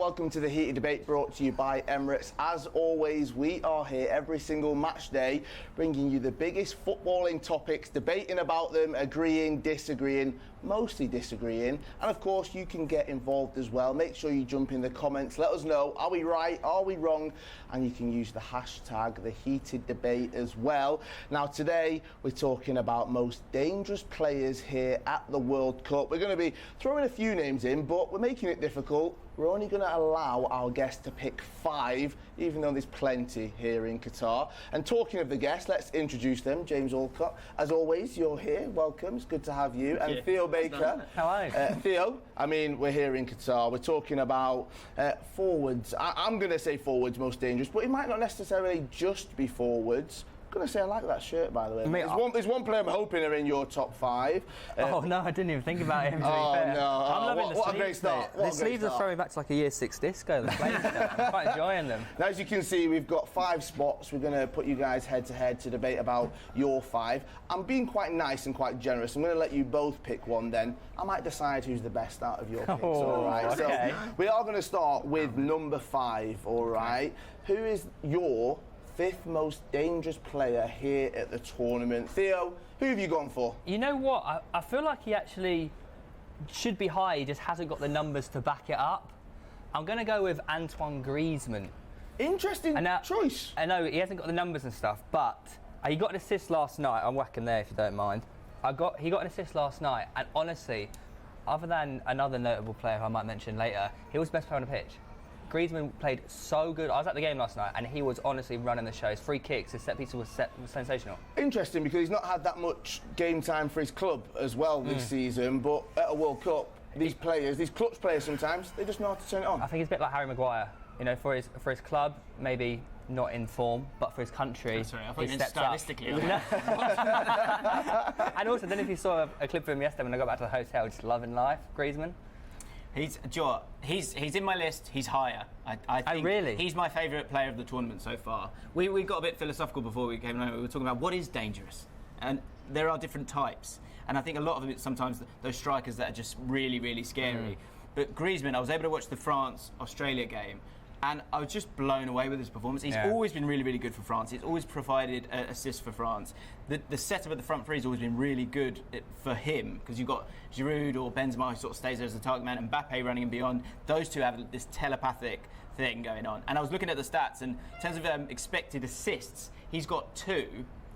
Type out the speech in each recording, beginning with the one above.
welcome to the Heated Debate brought to you by Emirates. As always, we are here every single match day bringing you the biggest footballing topics, debating about them, agreeing, disagreeing, mostly disagreeing. And of course, you can get involved as well. Make sure you jump in the comments, let us know, are we right, are we wrong? And you can use the hashtag, the Heated Debate as well. Now today, we're talking about most dangerous players here at the World Cup. We're going to be throwing a few names in, but we're making it difficult. We're only going to allow our guests to pick 5, even though there's plenty here in Qatar. And talking of the guests, let's introduce them. James Allcott, as always, you're here. Welcome. It's good to have you. And Theo Baker. How are you? Theo, we're here in Qatar. We're talking about forwards. I'm going to say forwards most dangerous, but it might not necessarily just be forwards. I'm going to say I like that shirt, by the way. There's one player I'm hoping are in your top 5. Oh no, I didn't even think about him. To be fair. No! I'm loving the sleeves. What a great start! The sleeves are throwing back to like a Year 6 disco. The players I'm quite enjoying them. Now, as you can see, we've got 5 spots. We're going to put you guys head to head to debate about your 5. I'm being quite nice and quite generous. I'm going to let you both pick one. Then I might decide who's the best out of your picks. All right. Okay. So we are going to start with number 5. All right. Who is your 5th most dangerous player here at the tournament? Theo, who have you gone for? You know what? I feel like he actually should be high. He just hasn't got the numbers to back it up. I'm going to go with Antoine Griezmann. Interesting choice. I know he hasn't got the numbers and stuff, but he got an assist last night. I'm whacking there if you don't mind. He got an assist last night, and honestly, other than another notable player who I might mention later, he was the best player on the pitch. Griezmann played so good. I was at the game last night and he was honestly running the show. His free kicks, his set pieces was sensational. Interesting, because he's not had that much game time for his club as well this season, but at a World Cup, these clutch players sometimes, they just know how to turn it on. I think he's a bit like Harry Maguire. You know, for his club, maybe not in form, but for his country, sorry, I thought he you meant steps stylistically. And also, then if you saw a clip of him yesterday when I got back to the hotel, just loving life, Griezmann. He's in my list. He's higher. I think really? He's my favourite player of the tournament so far. We got a bit philosophical before we came over. We were talking about what is dangerous, and there are different types. And I think a lot of them, it's sometimes those strikers that are just really, really scary. But Griezmann, I was able to watch the France-Australia game, and I was just blown away with his performance. He's always been really, really good for France. He's always provided assists for France. The setup at the front three has always been really good for him, because you've got Giroud or Benzema who sort of stays there as the target man, and Mbappe running and beyond. Those two have this telepathic thing going on. And I was looking at the stats, and in terms of expected assists, he's got 2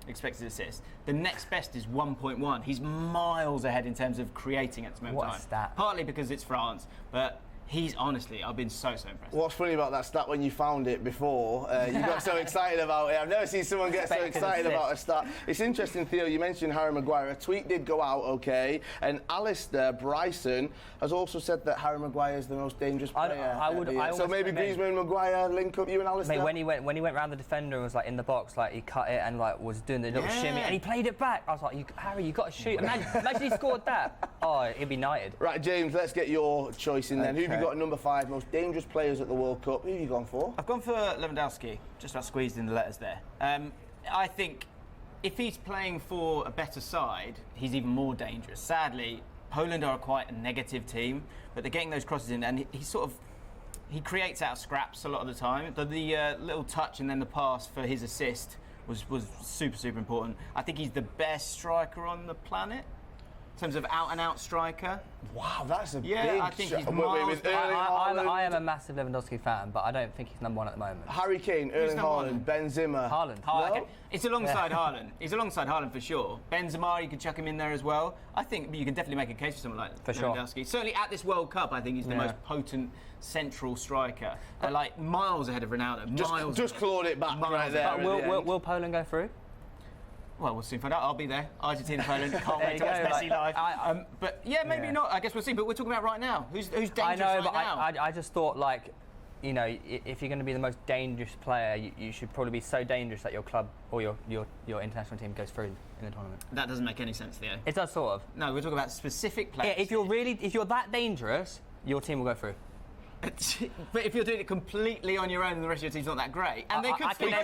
expected assists. The next best is 1.1. He's miles ahead in terms of creating at this moment in time. What a stat. Partly because it's France, but he's honestly, I've been so impressed. What's funny about that stat, when you found it before, you got so excited about it. I've never seen someone get so excited about a stat. It's interesting, Theo, you mentioned Harry Maguire. A tweet did go out, okay, and Alistair Bryson has also said that Harry Maguire is the most dangerous player. So maybe Griezmann and Maguire link up, you and Alistair? Mate, when he went round the defender and was like in the box, like he cut it and like was doing the little shimmy, and he played it back. I was like, Harry, you got to shoot. Imagine he scored that. Oh, he'd be knighted. Right, James, let's get your choice in then. Who have you got at number 5 most dangerous players at the World Cup? Who have you gone for? I've gone for Lewandowski. Just about squeezed in the letters there. I think if he's playing for a better side, he's even more dangerous. Sadly, Poland are quite a negative team, but they're getting those crosses in, and he creates out of scraps a lot of the time. The little touch and then the pass for his assist was super, super important. I think he's the best striker on the planet in terms of out-and-out striker. Wow, that's a big I think he's miles. I am a massive Lewandowski fan, but I don't think he's number 1 at the moment. Harry Kane, Erling Haaland, Benzema. Haaland. Okay. It's alongside Haaland. He's alongside Haaland for sure. Benzema, you could chuck him in there as well. I think you can definitely make a case for someone like Lewandowski. Certainly at this World Cup, I think he's the most potent central striker. They're like miles ahead of Ronaldo. Just clawed it back right there. But will Poland go through? Well, we'll soon find out. I'll be there. Argentina, Poland. Can't wait to watch Messi live. But maybe not. I guess we'll see. But we're talking about right now. Who's dangerous I know, but now? I just thought, like, you know, if you're going to be the most dangerous player, you should probably be so dangerous that your club or your international team goes through in the tournament. That doesn't make any sense, Theo. It does sort of. No, we're talking about specific players. Yeah, if you're that dangerous, your team will go through. But if you're doing it completely on your own and the rest of your team's not that great, and they could do this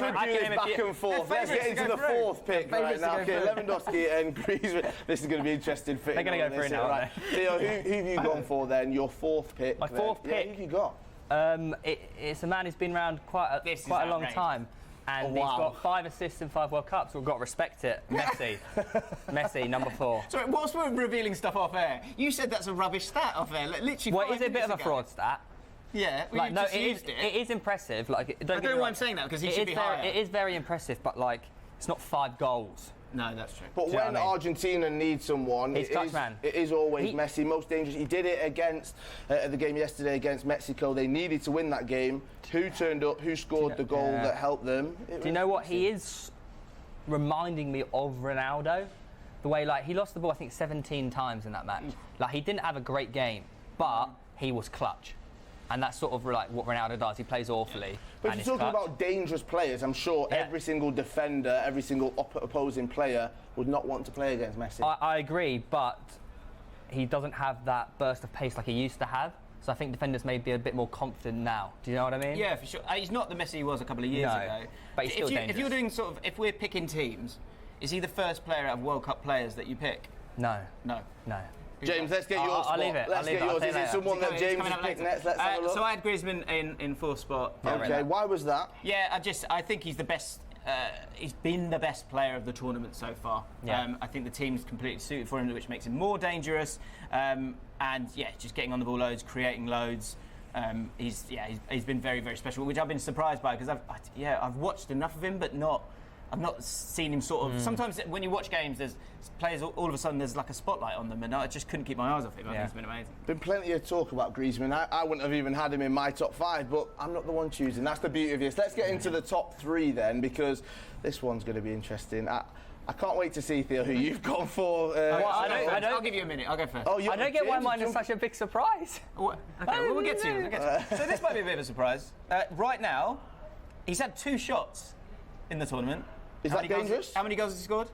back and forth. Let's get into the 4th pick right now. Okay, Lewandowski and Griezmann. This is going to be interesting. They're going to go through now, right? Theo, who have you gone for then? Your 4th pick. My 4th pick. Who have you got? It's a man who's been around quite a long outrageous. time. And Wow. he's got 5 assists in 5 World Cups. We've got to respect it. Messi. Messi, number 4. Sorry, whilst we're revealing stuff off air, you said that's a rubbish stat off air. Like, literally. Well, 5 it is a bit of a minutes ago. fraud stat. Yeah, well, Like, you no, just it is, used it is impressive. Like, I don't know why I'm saying that, because he should be higher. It is very impressive, but like, it's not 5 goals. No, that's true. But Do you know when what I mean? Argentina needs someone, He's clutch man. it is always Messi, most dangerous. He did it against the game yesterday against Mexico. They needed to win that game. Who turned up? Who scored the goal that helped them? Do you know what he is reminding me of Ronaldo? The way, like, he lost the ball, I think, 17 times in that match. Like, he didn't have a great game, but he was clutch. And that's sort of like what Ronaldo does. He plays awfully. But and if you're he's talking clutch. about dangerous players, I'm sure Yeah. every single defender, every single opposing player would not want to play against Messi. I agree, but he doesn't have that burst of pace like he used to have. So I think defenders may be a bit more confident now. Do you know what I mean? Yeah, for sure. He's not the Messi he was a couple of years No, ago. but he's still if dangerous. you're doing sort of, if we're picking teams, is he the first player out of World Cup players that you pick? No. No. No. James, let's get yours. I'll leave it. Let's I'll leave get it. I'll yours. say Is it later. someone that It's James coming has up picked later. next? Let's have a look. So I had Griezmann in 4th spot. Okay, why was that? Yeah, I think he's the best. He's been the best player of the tournament so far. Yeah. I think the team's completely suited for him, which makes him more dangerous. And yeah, just getting on the ball loads, creating loads. He's been very, very special, which I've been surprised by, because I've watched enough of him, but I've not seen him sort of. Sometimes when you watch games, there's players all of a sudden there's like a spotlight on them, and I just couldn't keep my eyes off him. I think he's been amazing. Been plenty of talk about Griezmann. I wouldn't have even had him in my top 5, but I'm not the one choosing. That's the beauty of this. Let's get into the top 3 then, because this one's going to be interesting. I can't wait to see, Theo, who you've gone for. I'll give you a minute. I'll go first. Oh, I don't get why mine is such a big surprise. Okay, well, we'll get to you. So this might be a bit of a surprise. Right now, he's had 2 shots in the tournament. Is that dangerous? How many goals has he scored?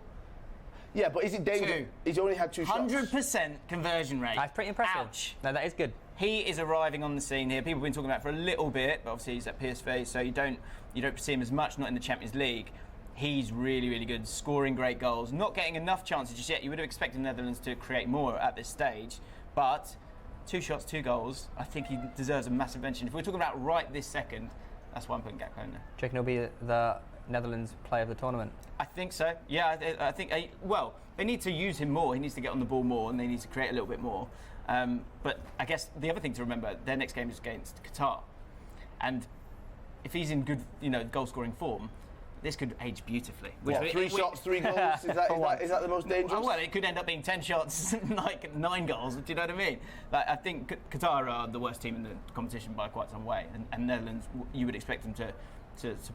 Yeah, but is it dangerous? 2. He's only had 2 shots. 100% conversion rate. That's pretty impressive. Ouch. No, that is good. He is arriving on the scene here. People have been talking about it for a little bit, but obviously he's at PSV, so you don't see him as much, not in the Champions League. He's really, really good, scoring great goals, not getting enough chances just yet. You would have expected the Netherlands to create more at this stage, but 2 shots, 2 goals. I think he deserves a massive mention. If we're talking about right this second, that's why I'm putting Gakpo in there. Do you reckon he'll be the Netherlands player of the tournament? I think so. Yeah, I think. Well, they need to use him more. He needs to get on the ball more, and they need to create a little bit more. But I guess the other thing to remember, their next game is against Qatar, and if he's in good, goal-scoring form, this could age beautifully. What, 3 shots, 3 goals? Is that the most dangerous? Well, it could end up being 10 shots, like 9 goals. Do you know what I mean? Like, I think Qatar are the worst team in the competition by quite some way, and Netherlands, you would expect them to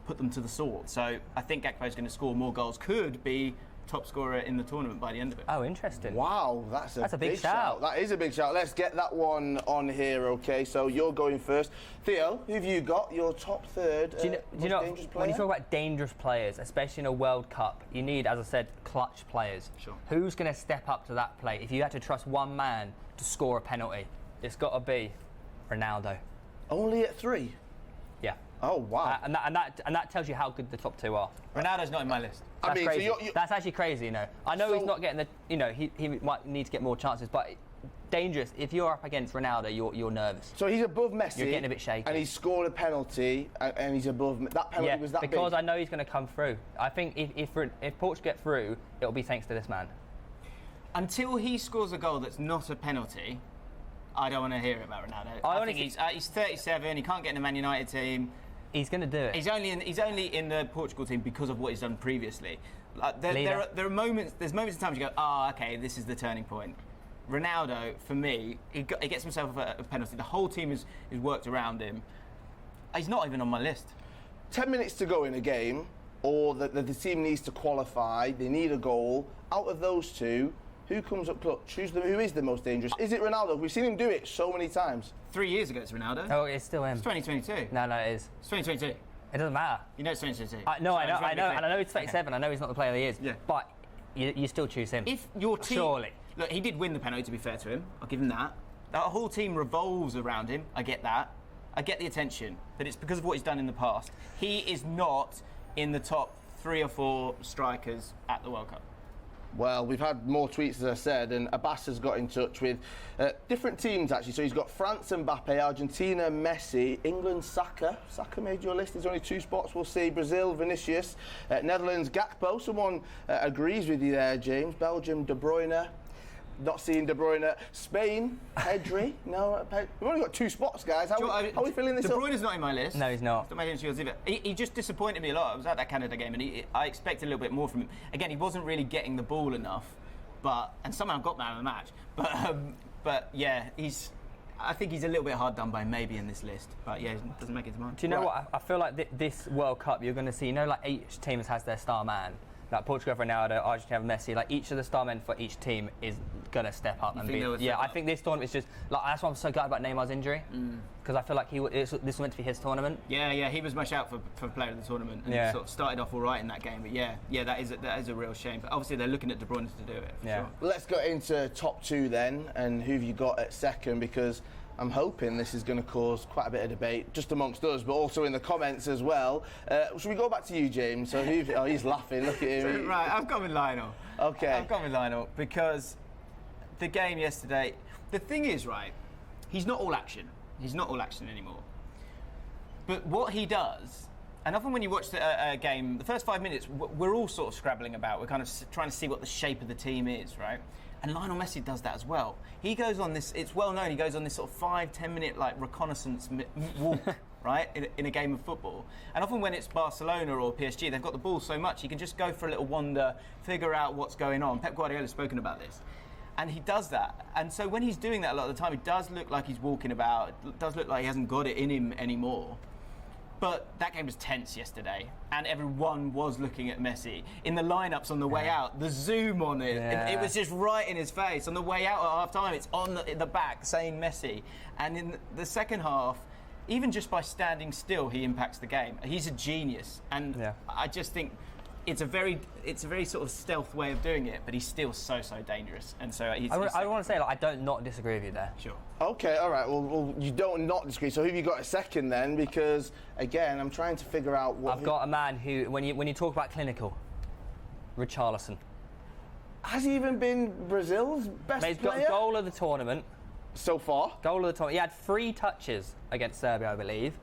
put them to the sword. So I think Gakpo is going to score more goals. Could be top scorer in the tournament by the end of it. Oh, interesting. Wow, that's a big shout. That is a big shout. Let's get that one on here, okay? So you're going first. Theo, who've you got? Your top 3rd Do you know, dangerous player? when you talk about dangerous players, especially in a World Cup, you need, as I said, clutch players. Sure. Who's going to step up to that plate? If you had to trust one man to score a penalty, it's got to be Ronaldo. Only at 3? Yeah. Oh, wow. And that tells you how good the top 2 are. Ronaldo's not in my list. That's crazy. so That's actually crazy, I know he's not getting he might need to get more chances, but dangerous. If you're up against Ronaldo, you're nervous. So he's above Messi. You're getting a bit shaky. And he's scored a penalty, and he's above. That penalty was that big. because I know he's going to come through. I think if Portugal get through, it'll be thanks to this man. Until he scores a goal that's not a penalty, I don't want to hear about Ronaldo. I think he's 37. He can't get in the Man United team. He's going to do it. He's only in the Portugal team because of what he's done previously. There are moments. There's moments in time you go, okay, this is the turning point. Ronaldo, for me, he gets himself a penalty. The whole team is worked around him. He's not even on my list. 10 minutes to go in a game, or the team needs to qualify. They need a goal. Out of those 2, who comes up clutch? Who is the most dangerous? Is it Ronaldo? We've seen him do it so many times. 3 years ago, it's Ronaldo. Oh, it's still him. It's 2022. No, it is. It's 2022. It doesn't matter. You know it's 2022. I know, and I know he's 37. Okay. I know he's not the player he is. Yeah. But you still choose him. If your team... Surely. Look, he did win the penalty, to be fair to him. I'll give him that. That whole team revolves around him. I get that. I get the attention. But it's because of what he's done in the past. He is not in the top 3 or 4 strikers at the World Cup. Well, we've had more tweets, as I said, and Abbas has got in touch with different teams, actually. So he's got France, Mbappe, Argentina, Messi, England, Saka. Saka made your list. There's only 2 spots, we'll see. Brazil, Vinicius, Netherlands, Gakpo. Someone agrees with you there, James. Belgium, De Bruyne. Not seeing De Bruyne. Spain, Pedri. No, we've only got 2 spots, guys. How are we filling this De up? Bruyne's not in my list. No, he's not. It's not making yours either. He just disappointed me a lot. I was at that Canada game, and I expected a little bit more from him. Again, he wasn't really getting the ball enough, and somehow got man of the match. But yeah, I think he's a little bit hard done by maybe in this list. But yeah, it doesn't make it to mine. Do you know what? I feel like this World Cup, you're going to see, like each team has their star man. Like Portugal have Ronaldo, Argentina have Messi. Like each of the star men for each team is gonna step up and be. Yeah, I think this tournament is just like that's why I'm so glad about Neymar's injury because I feel like this was meant to be his tournament. Yeah, he was much out for player of the tournament and sort of started off all right in that game. But yeah, that is a real shame. But obviously they're looking at De Bruyne to do it. Yeah. Sure. Let's go into top 2 then, and who've you got at second? Because I'm hoping this is going to cause quite a bit of debate, just amongst us, but also in the comments as well. Should we go back to you, James? So he's laughing. Look at him. Right, I've gone with Lionel. Okay. I've gone with Lionel because the game yesterday. The thing is, right, he's not all action. He's not all action anymore. But what he does, and often when you watch a game, the first 5 minutes, we're all sort of scrabbling about. We're kind of trying to see what the shape of the team is, right? And Lionel Messi does that as well. He goes on this, it's well known, he goes on this sort of 5-10 minute like reconnaissance walk, right, in a game of football. And often when it's Barcelona or PSG, they've got the ball so much, he can just go for a little wander, figure out what's going on. Pep Guardiola's spoken about this. And he does that. And so when he's doing that a lot of the time, it does look like he's walking about, it does look like he hasn't got it in him anymore. But that game was tense yesterday, and everyone was looking at Messi. In the lineups on the way out, the zoom on it, it was just right in his face. On the way out at half-time, it's on the back saying Messi. And in the second half, even just by standing still, he impacts the game. He's a genius, and I just think it's a very sort of stealth way of doing it, but he's still so dangerous. And so I want to say, like, I don't not disagree with you there. Sure. Okay, all right. Well, you don't not disagree. So who have you got a second then? Because again, I'm trying to figure out what. I've got a man who, when you talk about clinical, Richarlison. Has he even been Brazil's best player? He's got goal of the tournament. So far? Goal of the tournament. He had 3 touches against Serbia, I believe.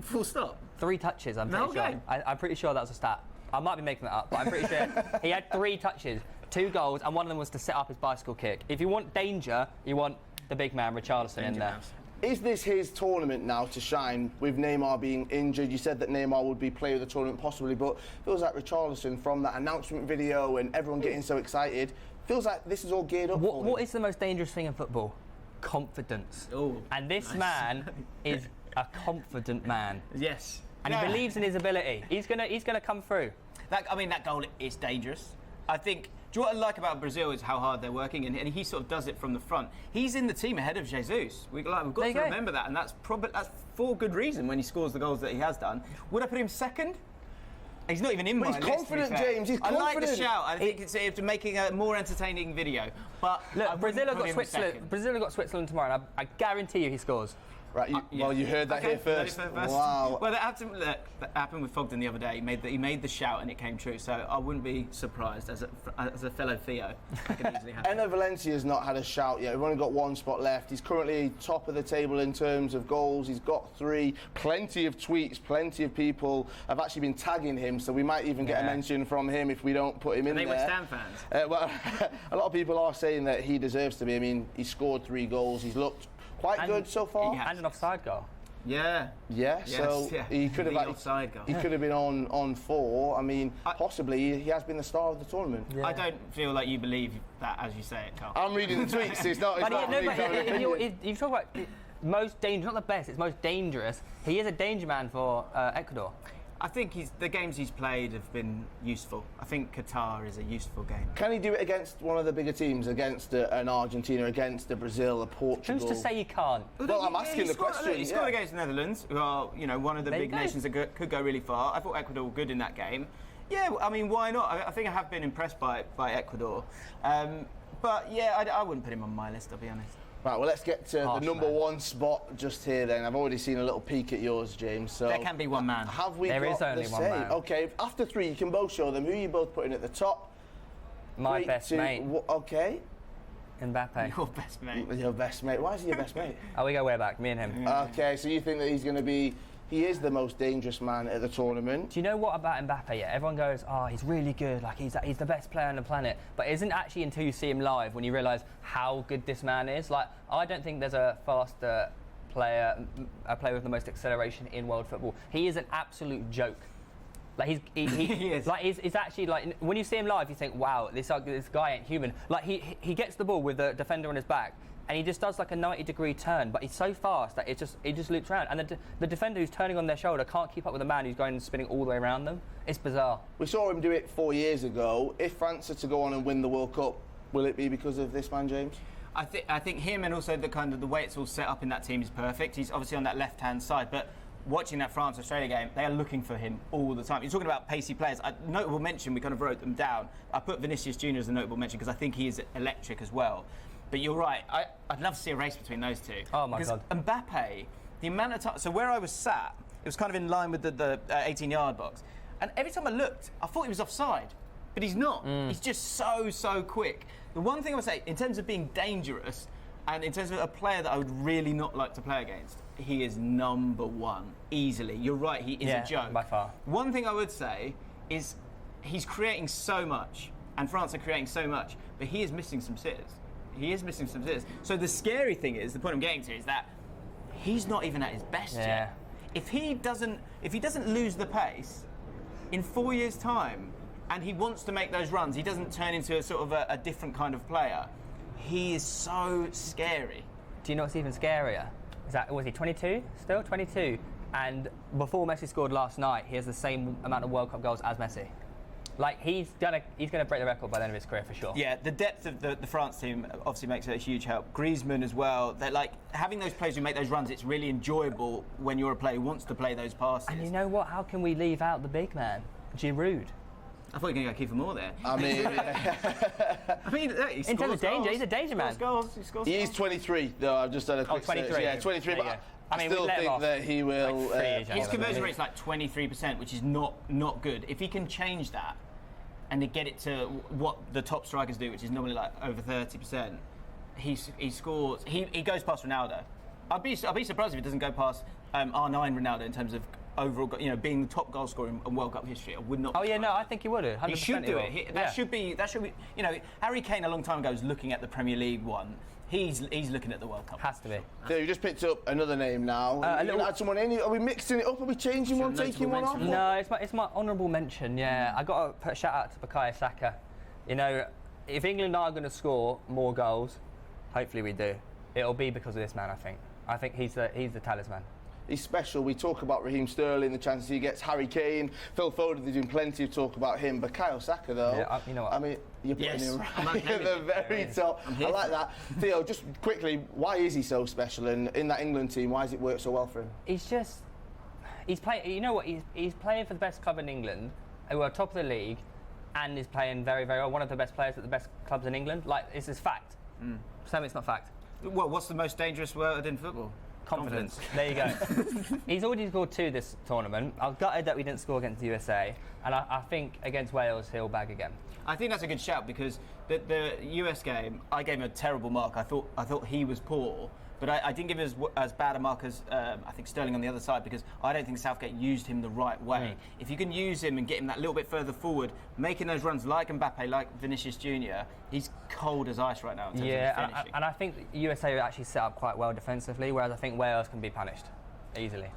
Full stop. 3 touches, I'm pretty sure. I'm pretty sure that was a stat. I might be making that up, but I'm pretty sure he had 3 touches, 2 goals, and one of them was to set up his bicycle kick. If you want danger, you want the big man Richarlison in there. Is this his tournament now to shine with Neymar being injured? You said that Neymar would be player of the tournament possibly, but feels like Richarlison from that announcement video and everyone getting so excited, feels like this is all geared up for him. What is the most dangerous thing in football? Confidence. Oh, and this man is a confident man. Yes. And he believes in his ability. He's gonna come through. That goal is dangerous. I think. Do you know what I like about Brazil is how hard they're working, and he sort of does it from the front. He's in the team ahead of Jesus. We've got to remember that, and that's for good reason when he scores the goals that he has done. Would I put him second? He's not even in my list. He's confident, James. He's confident. I like the shout. I think it's making a more entertaining video. But look, Brazil have got Switzerland tomorrow, and I guarantee you he scores. Right, well, you heard that here first. Wow. Well, that happened with Fogden the other day. He made the shout and it came true. So I wouldn't be surprised as a fellow Theo. That could easily happen. Enner Valencia's not had a shout yet. We've only got 1 spot left. He's currently top of the table in terms of goals. He's got 3. Plenty of tweets. Plenty of people have actually been tagging him. So we might even get a mention from him if we don't put him in there. Are they West Ham fans? Well, a lot of people are saying that he deserves to be. I mean, he scored 3 goals. He's looked quite good so far. And an offside goal. Yeah, so he could have been on 4. I mean, possibly he has been the star of the tournament. Yeah. I don't feel like you believe that as you say it, Carl. I'm reading the tweets. It's not. You talk about most dangerous, not the best. It's most dangerous. He is a danger man for Ecuador. I think the games he's played have been useful. I think Qatar is a useful game. Can he do it against one of the bigger teams, against an Argentina, against a Brazil, a Portugal? Who's to say he can't? Well, I'm asking the question. He scored against the Netherlands, who are one of the big nations that could go really far. I thought Ecuador were good in that game. Yeah, I mean, why not? I think I have been impressed by Ecuador. But yeah, I wouldn't put him on my list, I'll be honest. Right, well, let's get to the number 1 spot just here then. I've already seen a little peek at yours, James. So there can be one man. Have we there got is only the one same? man. Okay, after 3, you can both show them who you both putting at the top. My best mate. Okay. Mbappe. Your best mate. Your best mate. Why is he your best mate? Oh, we go way back, me and him. Okay, so you think that he's going to be... He is the most dangerous man at the tournament. Do you know what about Mbappe? Yeah, everyone goes, oh, he's really good, like he's the best player on the planet. But it isn't actually until you see him live when you realise how good this man is. Like, I don't think there's a faster player, a player with the most acceleration in world football. He is an absolute joke. Like he is. Like he's actually like when you see him live, you think, wow, this guy ain't human. Like he gets the ball with the defender on his back, and he just does like a 90-degree turn, but he's so fast that it just loops around, and the defender who's turning on their shoulder can't keep up with the man who's going and spinning all the way around them. It's bizarre. We saw him do it 4 years ago. If France are to go on and win the World Cup, will it be because of this man, James? I think him and also the way it's all set up in that team is perfect. He's obviously on that left-hand side, but watching that France-Australia game, they are looking for him all the time. You're talking about pacey players. Notable mention, we kind of wrote them down. I put Vinicius Jr. as a notable mention because I think he is electric as well. But you're right. I'd love to see a race between those two. Oh, my God. Mbappe, the amount of time... So where I was sat, it was kind of in line with the 18-yard box. And every time I looked, I thought he was offside. But he's not. He's just so quick. The one thing I would say, in terms of being dangerous, and in terms of a player that I would really not like to play against, he is number one, easily. You're right, he is a joke. By far. One thing I would say is he's creating so much, and France are creating so much, but he is missing some sitters. He is missing some sitters. So the scary thing is, the point I'm getting to is that he's not even at his best yet. If he doesn't lose the pace, in 4 years' time, and he wants to make those runs, he doesn't turn into a sort of a different kind of player. He is so scary. Do you know what's even scarier? Was he 22 still? 22. And before Messi scored last night, he has the same amount of World Cup goals as Messi. Like, he's gonna break the record by the end of his career for sure. Yeah, the depth of the France team obviously makes it a huge help. Griezmann as well. They're like having those players who make those runs. It's really enjoyable when you're a player who wants to play those passes. And you know what? How can we leave out the big man, Giroud? I thought you were going to go Kiefer Moore there. I mean, he in terms of danger, he's a danger man. He is 23, though. I've just done a quick 23. search. Yeah, 23. But I still think that he will. Like his conversion rate's like 23%, which is not good. If he can change that and to get it to what the top strikers do, which is normally like over 30%, he scores. He goes past Ronaldo. I'll be surprised if he doesn't go past R9 Ronaldo in terms of overall, being the top goal scorer in World Cup history. I would not. Oh yeah, no, I think he would have. He should do it. That should be. Harry Kane a long time ago was looking at the Premier League one. He's looking at the World Cup. Has to be. So you just picked up another name now. Add someone in. Are we mixing it up? Are we changing one, taking one off? No, it's my honourable mention. Yeah, I got to put a shout out to Bukayo Saka. If England are going to score more goals, hopefully we do. It'll be because of this man. I think he's the talisman. He's special. We talk about Raheem Sterling, the chances he gets, Harry Kane, Phil Foden. There's been plenty of talk about him. But Bukayo Saka, though, yeah, you know what? I mean, you're putting him right at the very top. I like that. Theo, just quickly, why is he so special? And in that England team, why has it worked so well for him? He's playing. You know what? He's playing for the best club in England, who are top of the league, and is playing very, very well. One of the best players at the best clubs in England. Like, this is fact. Tell me it's not fact. Well, what's the most dangerous word in football? Confidence. There you go. He's already scored 2 this tournament. I was gutted that we didn't score against the USA, and I think against Wales he'll bag again. I think that's a good shout because the US game, I gave him a terrible mark. I thought he was poor, but I didn't give him as bad a mark as I think Sterling on the other side because I don't think Southgate used him the right way. If you can use him and get him that little bit further forward, making those runs like Mbappe, like Vinicius Jr., he's cold as ice right now in terms of finishing. And I think the USA are actually set up quite well defensively, whereas I think Wales can be punished easily.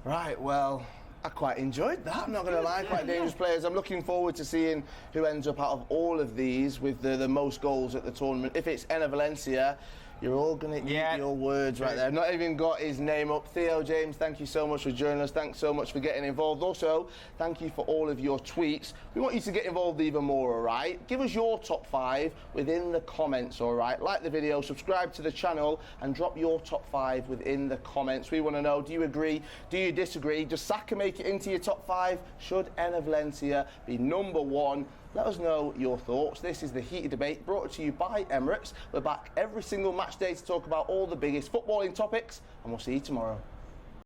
Right, well, I quite enjoyed that, I'm not going to lie. Quite dangerous players. I'm looking forward to seeing who ends up out of all of these with the most goals at the tournament. If it's Enner Valencia, you're all going to eat your words right there. I've not even got his name up. Theo, James, thank you so much for joining us. Thanks so much for getting involved. Also, thank you for all of your tweets. We want you to get involved even more, all right? Give us your top 5 within the comments, all right? Like the video, subscribe to the channel, and drop your top 5 within the comments. We want to know, do you agree? Do you disagree? Does Saka make it into your top 5? Should Enner Valencia be number 1? Let us know your thoughts. This is the Heated Debate brought to you by Emirates. We're back every single match day to talk about all the biggest footballing topics, and we'll see you tomorrow.